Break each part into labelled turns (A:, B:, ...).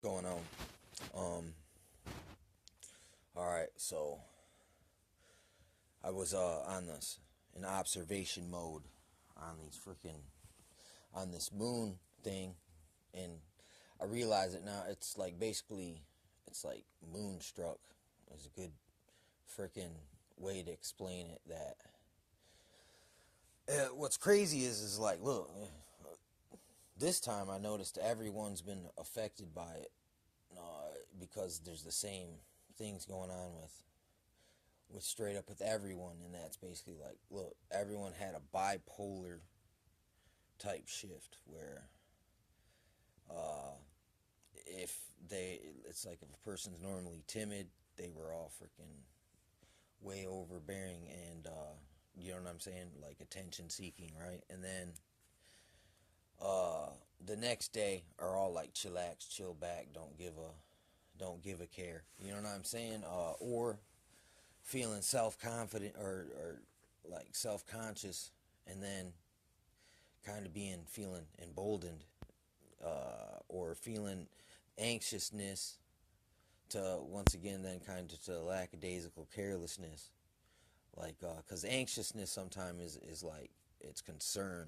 A: going on? Um, all right, so I was on this in observation mode on these freaking on this moon thing, and I realize it now. It's like basically it's like moonstruck. Is a good freaking way to explain it. That what's crazy is like look, this time I noticed everyone's been affected by it because there's the same things going on with straight up with everyone, and that's basically like look, everyone had a bipolar type shift where uh, if they it's like if a person's normally timid, they were all freaking way overbearing and you know what I'm saying, like attention seeking, right? And then uh, the next day are all like chillax, chill back, don't give a care, you know what I'm saying, or feeling self confident or like self conscious, and then kind of feeling emboldened, or feeling anxiousness to once again then kind of to lackadaisical carelessness, like because anxiousness sometimes is like it's concern,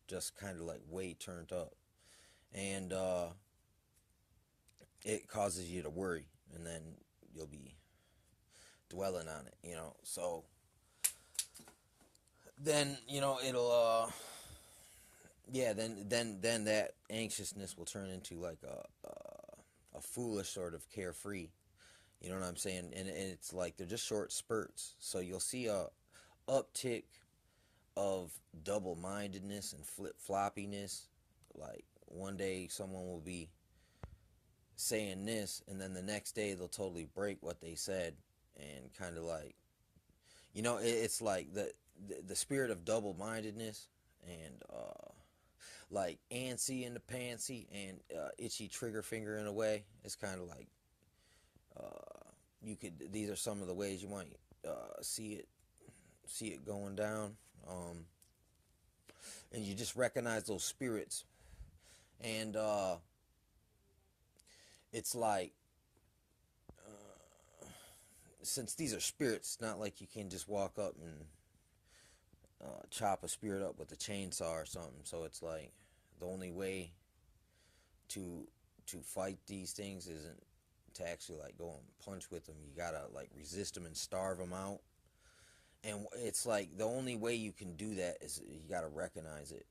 A: just kind of like way turned up, and it causes you to worry, and then you'll be dwelling on it, so then it'll yeah, then that anxiousness will turn into like a foolish sort of carefree. You know what I'm saying? And it's like they're just short spurts. So you'll see a uptick of double mindedness and flip floppiness. Like one day someone will be saying this, and then the next day they'll totally break what they said, and kind of like it's like the spirit of double mindedness and like antsy in the pantsy and itchy trigger finger in a way. It's kind of like you could. These are some of the ways you might see it going down, and you just recognize those spirits, and it's like since these are spirits, it's not like you can just walk up and chop a spirit up with a chainsaw or something. So it's like the only way to fight these things isn't to actually like go and punch with them. You gotta like resist them and starve them out. And it's like the only way you can do that is you gotta recognize it.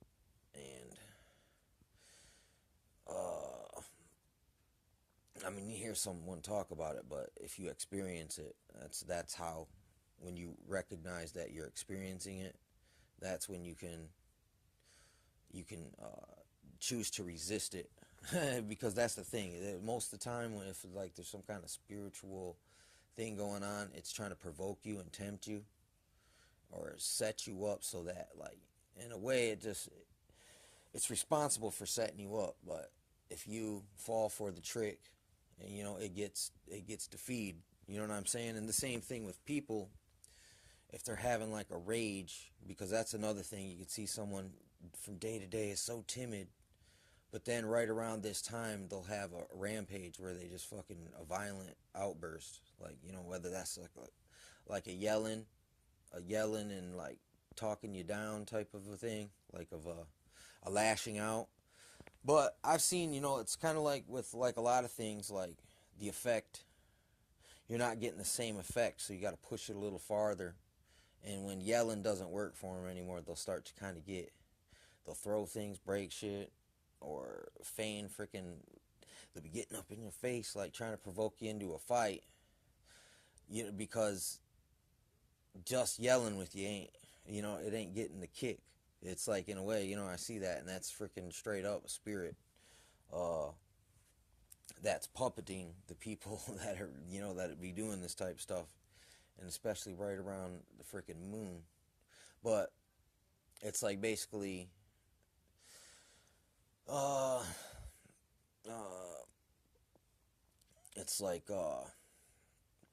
A: And I mean, you hear someone talk about it, but if you experience it, that's how. When you recognize that you're experiencing it, that's when you can choose to resist it. Because that's the thing. Most of the time, when if like there's some kind of spiritual thing going on, it's trying to provoke you and tempt you, or set you up so that like in a way it's responsible for setting you up. But if you fall for the trick, and it gets to feed. You know what I'm saying? And the same thing with people, if they're having like a rage, because that's another thing. You can see someone from day to day is so timid, but then right around this time they'll have a rampage where they just fucking a violent outburst, like whether that's like a yelling and like talking you down type of a thing, like of a lashing out. But I've seen, it's kind of like with like a lot of things, like the effect, you're not getting the same effect, so you got to push it a little farther. And when yelling doesn't work for them anymore, they'll start to kind of they'll throw things, break shit, or feign freaking, they'll be getting up in your face, like trying to provoke you into a fight. Because just yelling with you it ain't getting the kick. It's like in a way, I see that, and that's freaking straight up a spirit. Uh, that's puppeting the people that be doing this type of stuff, and especially right around the freaking moon. But it's like basically, uh, uh, it's like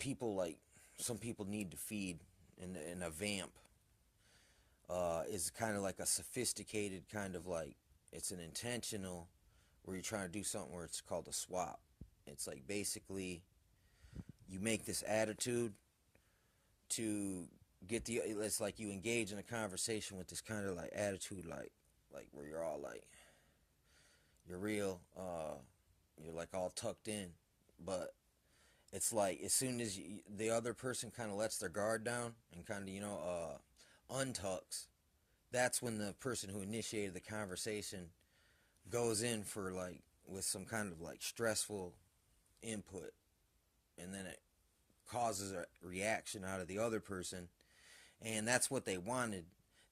A: people like some people need to feed, and a vamp is kind of like a sophisticated kind of like it's an intentional where you're trying to do something where it's called a swap. It's like basically you make this attitude to get the, it's like you engage in a conversation with this kind of like attitude, like where you're all like, you're real, you're like all tucked in, but it's like as soon as the other person kind of lets their guard down and kind of, untucks, that's when the person who initiated the conversation goes in for like with some kind of like stressful input, and then it causes a reaction out of the other person, and that's what they wanted.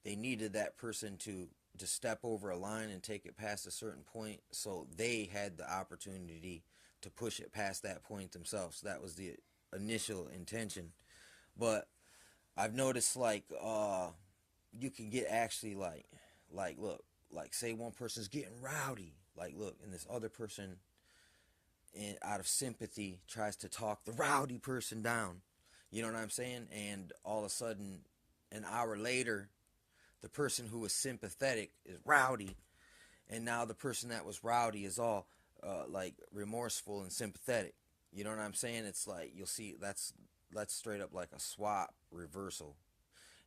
A: They needed that person to step over a line and take it past a certain point, so they had the opportunity to push it past that point themselves. So that was the initial intention. But I've noticed like you can get actually like look, like say one person's getting rowdy, like look, and this other person out of sympathy tries to talk the rowdy person down. You know what I'm saying? And all of a sudden, an hour later, the person who was sympathetic is rowdy, and now the person that was rowdy is all like remorseful and sympathetic. You know what I'm saying? It's like you'll see that's straight up like a swap reversal,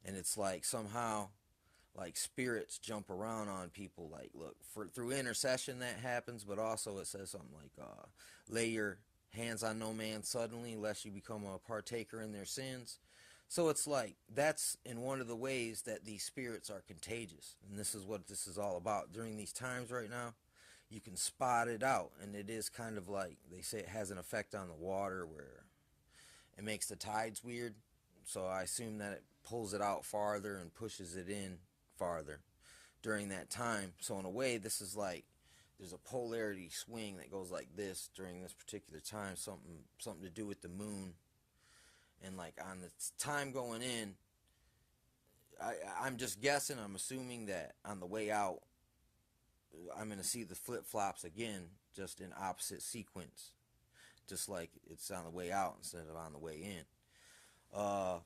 A: and it's like somehow like spirits jump around on people. Like look, for through intercession that happens, but also it says something like lay your hands on no man suddenly lest you become a partaker in their sins. So it's like that's in one of the ways that these spirits are contagious, and this is what this is all about during these times right now. You can spot it out, and it is kind of like they say it has an effect on the water where it makes the tides weird. So I assume that it pulls it out farther and pushes it in farther during that time. So in a way, this is like there's a polarity swing that goes like this during this particular time. Something to do with the moon, and like on the time going in, I'm just guessing. I'm assuming that on the way out, I'm gonna see the flip flops again, just in opposite sequence, just like it's on the way out instead of on the way in. Uh,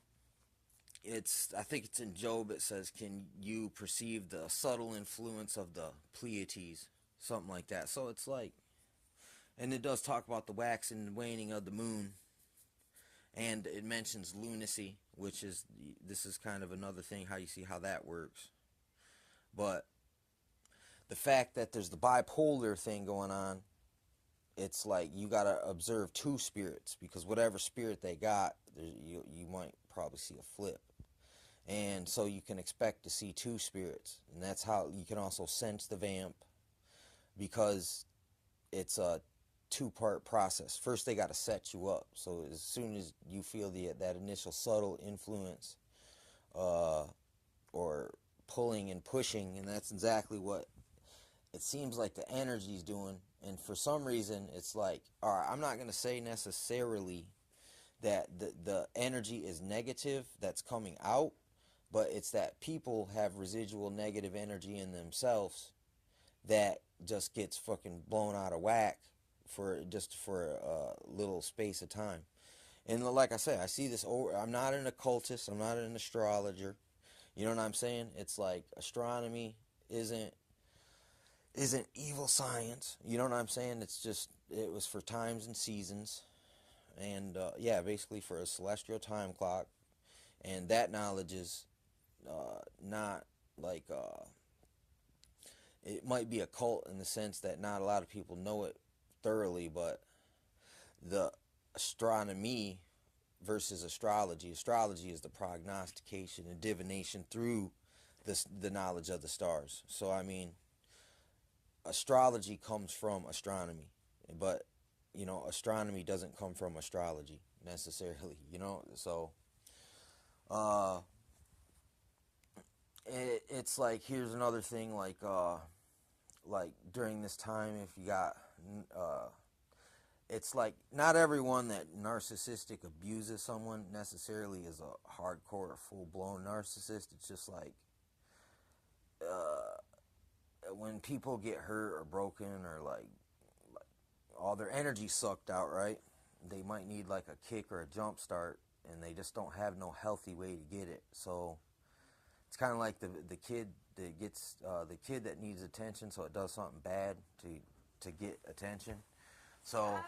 A: it's I think it's in Job. It says, "Can you perceive the subtle influence of the Pleiades?" Something like that. So it's like, and it does talk about the waxing and waning of the moon, and it mentions lunacy, which is this is kind of another thing how you see how that works. But the fact that there's the bipolar thing going on, it's like you gotta observe two spirits, because whatever spirit they got, you might probably see a flip, and so you can expect to see two spirits, and that's how you can also sense the vamp, because it's a two-part process. First, they got to set you up. So as soon as you feel that initial subtle influence, or pulling and pushing, and that's exactly what it seems like the energy's doing. And for some reason, it's like, all right, I'm not going to say necessarily that the energy is negative that's coming out, but it's that people have residual negative energy in themselves that just gets fucking blown out of whack for a little space of time. And like I said, I see this over. I'm not an occultist. I'm not an astrologer. You know what I'm saying? It's like astronomy isn't evil science. You know what I'm saying? It's just it was for times and seasons, and yeah, basically for a celestial time clock. And that knowledge is not like it might be occult in the sense that not a lot of people know it thoroughly, but the astronomy versus astrology. Astrology is the prognostication and divination through the knowledge of the stars. So I mean, astrology comes from astronomy, but astronomy doesn't come from astrology necessarily. So it's like here's another thing like during this time if you got it's like not everyone that narcissistic abuses someone necessarily is a hardcore or full-blown narcissist. It's just like when people get hurt or broken or like all their energy sucked out, right? They might need like a kick or a jump start, and they just don't have no healthy way to get it. So it's kind of like the kid that gets the kid that needs attention, so it does something bad to get attention. So